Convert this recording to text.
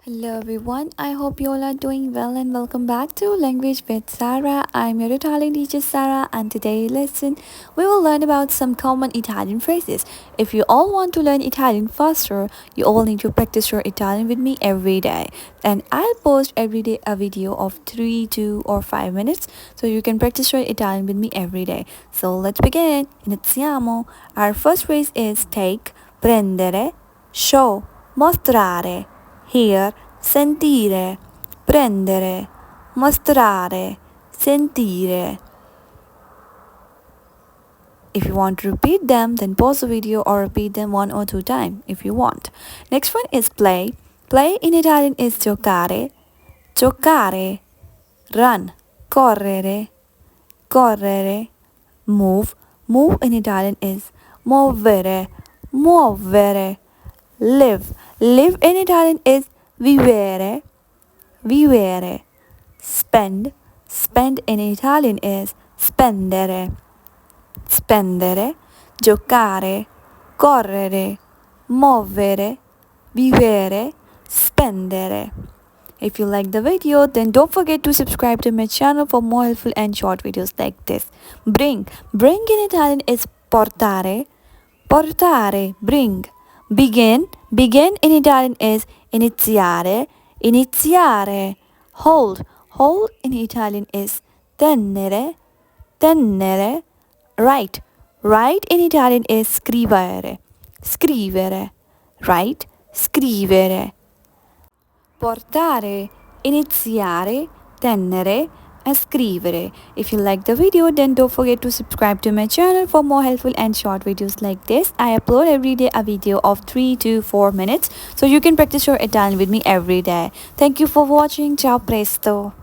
Hello everyone, I hope you all are doing well and welcome back to Language with Sarah. I'm your Italian teacher Sarah, and today's lesson we will learn about some common Italian phrases. If you all want to learn Italian faster, you all need to practice your Italian with me every day. And I'll post every day a video of 3, 2 or 5 minutes so you can practice your Italian with me every day. So let's begin. Iniziamo. Our first phrase is take, prendere, show, mostrare. Hear, sentire, prendere, mostrare, sentire. If you want to repeat them, then pause the video or repeat them 1 or 2 times if you want. Next one is play. Play in Italian is giocare, giocare. Run, correre, correre. Move, move in Italian is muovere, muovere. Live, live in Italian is vivere, vivere. Spend, spend in Italian is spendere, spendere. Giocare, correre, muovere, vivere, spendere. If you like the video, then don't forget to subscribe to my channel for more helpful and short videos like this. Bring, bring in Italian is portare, portare, bring. Begin, begin in Italian is iniziare, iniziare. Hold, hold in Italian is tenere, tenere. Write, write in Italian is scrivere, scrivere. Write, scrivere. Portare, iniziare, tenere and scrivere. If you like the video, then don't forget to subscribe to my channel for more helpful and short videos like this. I upload every day a video of 3 to 4 minutes so you can practice your Italian with me every day. Thank you for watching. Ciao presto.